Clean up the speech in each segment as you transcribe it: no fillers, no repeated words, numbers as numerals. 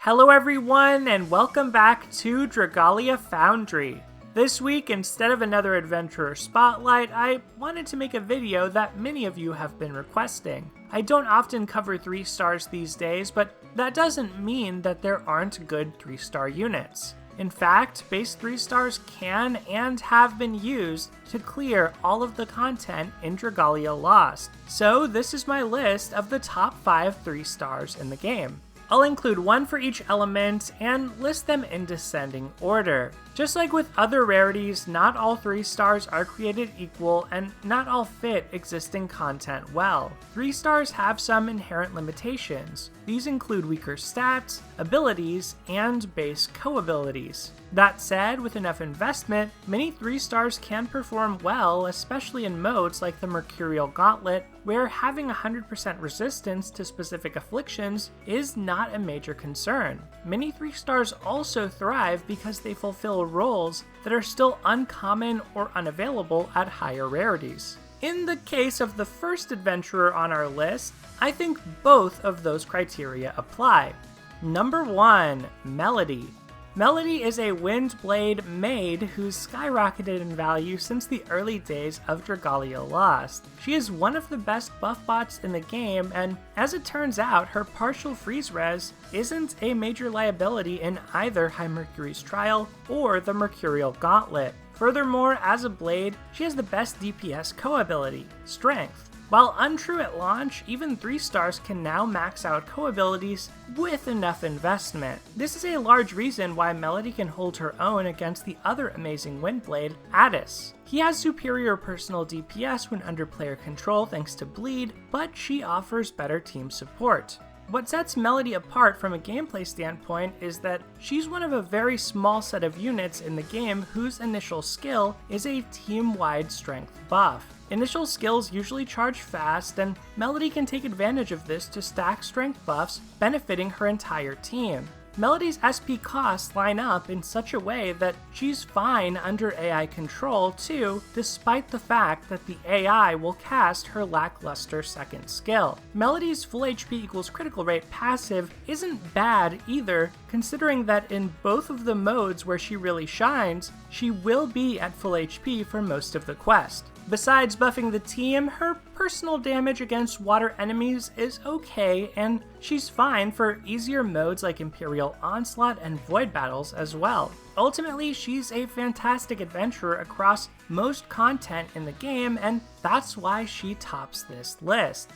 Hello everyone, and welcome back to Dragalia Foundry. This week, instead of another adventurer spotlight, I wanted to make a video that many of you have been requesting. I don't often cover 3 stars these days, but that doesn't mean that there aren't good 3-star units. In fact, base 3 stars can and have been used to clear all of the content in Dragalia Lost. So this is my list of the top 5 3 stars in the game. I'll include one for each element and list them in descending order. Just like with other rarities, not all 3 stars are created equal and not all fit existing content well. 3 stars have some inherent limitations. These include weaker stats, abilities, and base co-abilities. That said, with enough investment, many 3 stars can perform well, especially in modes like the Mercurial Gauntlet, where having 100% resistance to specific afflictions is not a major concern. Many 3 stars also thrive because they fulfill roles that are still uncommon or unavailable at higher rarities. In the case of the first adventurer on our list, I think both of those criteria apply. Number 1, Melody. Melody is a Windblade maid who's skyrocketed in value since the early days of Dragalia Lost. She is one of the best buff bots in the game, and as it turns out, her partial freeze res isn't a major liability in either High Mercury's Trial or the Mercurial Gauntlet. Furthermore, as a blade, she has the best DPS co-ability, Strength. While untrue at launch, even 3 stars can now max out co-abilities with enough investment. This is a large reason why Melody can hold her own against the other amazing Windblade, Addis. He has superior personal DPS when under player control thanks to Bleed, but she offers better team support. What sets Melody apart from a gameplay standpoint is that she's one of a very small set of units in the game whose initial skill is a team-wide strength buff. Initial skills usually charge fast, and Melody can take advantage of this to stack strength buffs, benefiting her entire team. Melody's SP costs line up in such a way that she's fine under AI control too, despite the fact that the AI will cast her lackluster second skill. Melody's full HP equals critical rate passive isn't bad either, considering that in both of the modes where she really shines, she will be at full HP for most of the quest. Besides buffing the team, her personal damage against water enemies is okay, and she's fine for easier modes like Imperial Onslaught and Void Battles as well. Ultimately, she's a fantastic adventurer across most content in the game, and that's why she tops this list.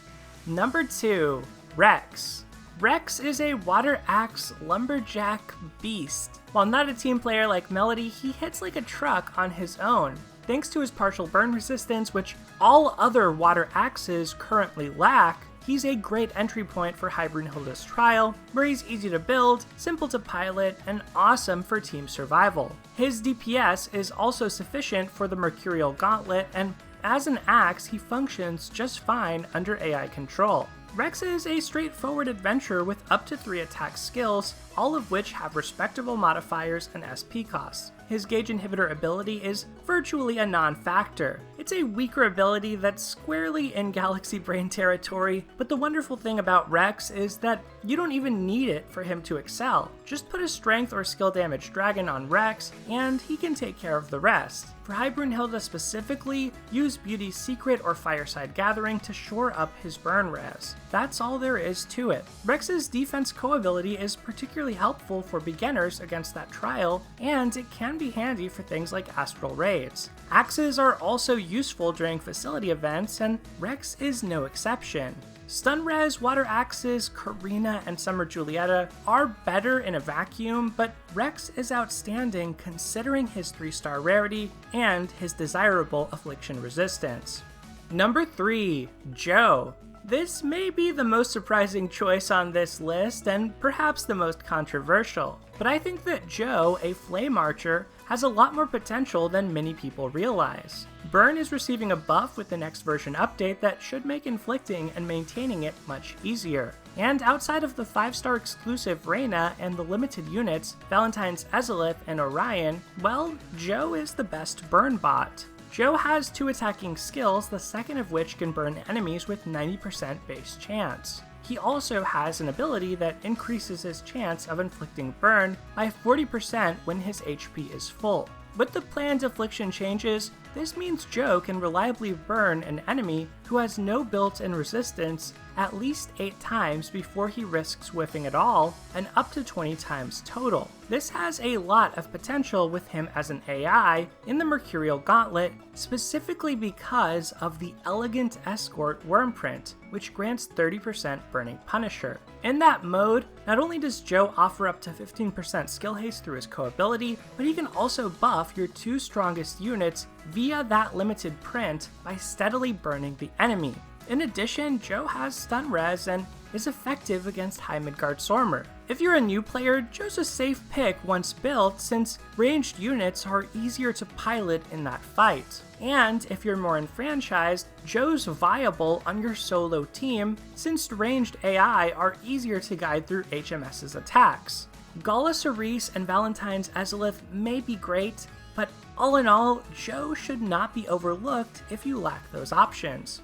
Number 2, Rex. Rex is a water axe lumberjack beast. While not a team player like Melody, he hits like a truck on his own. Thanks to his partial burn resistance, which all other water axes currently lack, he's a great entry point for High Brunhilde's Trial, where he's easy to build, simple to pilot, and awesome for team survival. His DPS is also sufficient for the Mercurial Gauntlet, and as an axe, he functions just fine under AI control. Rex is a straightforward adventurer with up to 3 attack skills, all of which have respectable modifiers and SP costs. His gauge inhibitor ability is virtually a non-factor. It's a weaker ability that's squarely in Galaxy Brain territory, but the wonderful thing about Rex is that you don't even need it for him to excel. Just put a strength or skill damage dragon on Rex, and he can take care of the rest. For High Brunhilde specifically, use Beauty's Secret or Fireside Gathering to shore up his burn res. That's all there is to it. Rex's defense co-ability is particularly helpful for beginners against that trial, and it can be handy for things like Astral Raids. Axes are also useful during facility events, and Rex is no exception. Stun Res, Water Axes, Karina, and Summer Julieta are better in a vacuum, but Rex is outstanding considering his 3-star rarity and his desirable affliction resistance. Number 3, Joe. This may be the most surprising choice on this list, and perhaps the most controversial, but I think that Joe, a Flame Archer, has a lot more potential than many people realize. Burn is receiving a buff with the next version update that should make inflicting and maintaining it much easier. And outside of the 5-star exclusive Reyna and the limited units, Valentine's Ezzelith and Orion, well, Joe is the best burn bot. Joe has 2 attacking skills, the second of which can burn enemies with 90% base chance. he also has an ability that increases his chance of inflicting burn by 40% when his HP is full. With the planned affliction changes, this means Joe can reliably burn an enemy who has no built-in resistance at least 8 times before he risks whiffing at all, and up to 20 times total. This has a lot of potential with him as an AI in the Mercurial Gauntlet, specifically because of the Elegant Escort Wormprint, which grants 30% Burning Punisher. In that mode, not only does Joe offer up to 15% skill haste through his co-ability, but he can also buff your 2 strongest units via that limited print by steadily burning the enemy. In addition, Joe has stun res and is effective against High Midgard Sormer. If you're a new player, Joe's a safe pick once built since ranged units are easier to pilot in that fight. And if you're more enfranchised, Joe's viable on your solo team since ranged AI are easier to guide through HMS's attacks. Gala Cerise and Valentine's Ezilith may be great, but all in all, Joe should not be overlooked if you lack those options.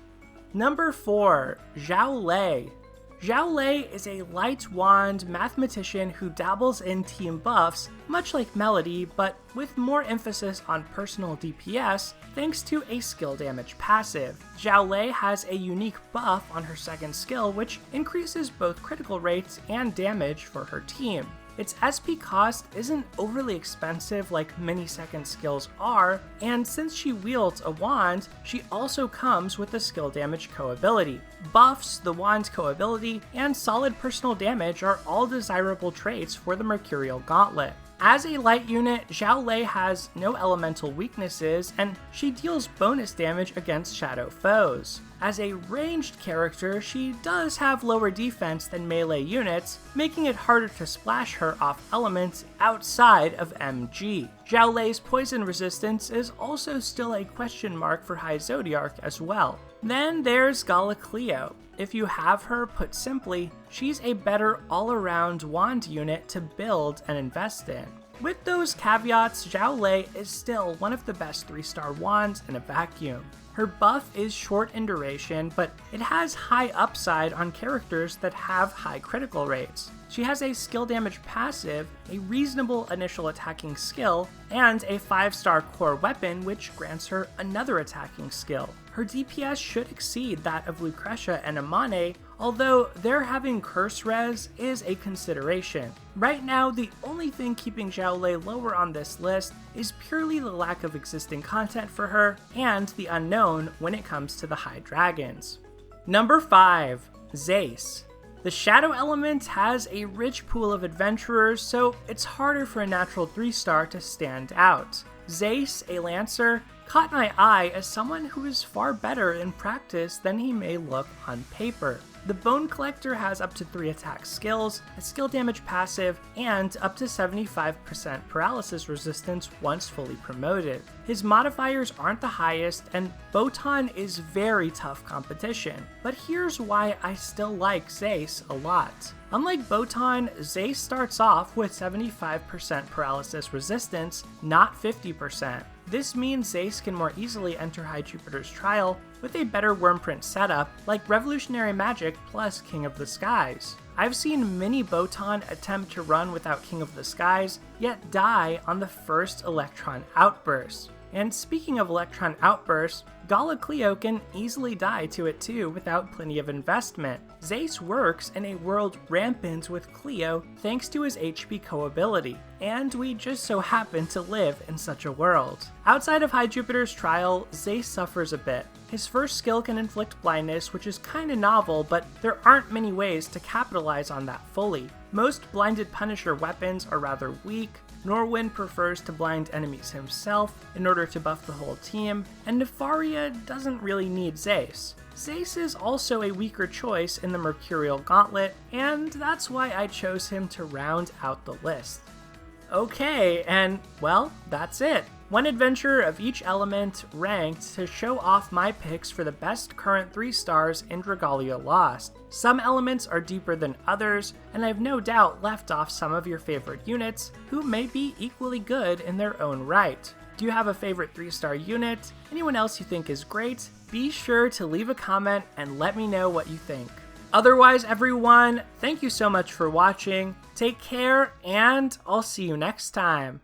Number 4, Zhao Lei. Zhao Lei is a light wand mathematician who dabbles in team buffs, much like Melody, but with more emphasis on personal DPS thanks to a skill damage passive. Zhao Lei has a unique buff on her second skill which increases both critical rates and damage for her team. Its SP cost isn't overly expensive like many second skills are, and since she wields a wand, she also comes with a skill damage co-ability. Buffs, the wand's co-ability, and solid personal damage are all desirable traits for the Mercurial Gauntlet. As a light unit, Zhao Lei has no elemental weaknesses, and she deals bonus damage against shadow foes. As a ranged character, she does have lower defense than melee units, making it harder to splash her off elements outside of MG. Zhao Lei's poison resistance is also still a question mark for High Zodiarch as well. Then there's Gala Cleo. If you have her, put simply, she's a better all-around wand unit to build and invest in. With those caveats, Zhao Lei is still one of the best 3-star wands in a vacuum. Her buff is short in duration, but it has high upside on characters that have high critical rates. She has a skill damage passive, a reasonable initial attacking skill, and a 5-star core weapon which grants her another attacking skill. Her DPS should exceed that of Lucretia and Amane, although their having curse res is a consideration. Right now, the only thing keeping Zhao Lei lower on this list is purely the lack of existing content for her and the unknown when it comes to the high dragons. Number 5, Zace. The Shadow element has a rich pool of adventurers, so it's harder for a natural 3-star to stand out. Zace, a Lancer, caught my eye as someone who is far better in practice than he may look on paper. The Bone Collector has up to 3 attack skills, a skill damage passive, and up to 75% paralysis resistance once fully promoted. His modifiers aren't the highest, and Botan is very tough competition, but here's why I still like Zace a lot. Unlike Botan, Zace starts off with 75% paralysis resistance, not 50%. This means Zace can more easily enter High Jupiter's Trial with a better Wormprint setup like Revolutionary Magic plus King of the Skies. I've seen many Botan attempt to run without King of the Skies, yet die on the first Electron Outburst. And speaking of Electron Outbursts, Gala Cleo can easily die to it too without plenty of investment. Zace works in a world rampant with Cleo thanks to his HP co-ability, and we just so happen to live in such a world. Outside of High Jupiter's Trial, Zace suffers a bit. His first skill can inflict blindness, which is kinda novel, but there aren't many ways to capitalize on that fully. Most blinded Punisher weapons are rather weak, Norwin prefers to blind enemies himself in order to buff the whole team, and Nefaria doesn't really need Zace. Zace is also a weaker choice in the Mercurial Gauntlet, and that's why I chose him to round out the list. Okay, and well, that's it. One adventure of each element ranked to show off my picks for the best current 3-stars in Dragalia Lost. Some elements are deeper than others, and I've no doubt left off some of your favorite units who may be equally good in their own right. Do you have a favorite 3-star unit? Anyone else you think is great? Be sure to leave a comment and let me know what you think. Otherwise, everyone, thank you so much for watching. Take care, and I'll see you next time.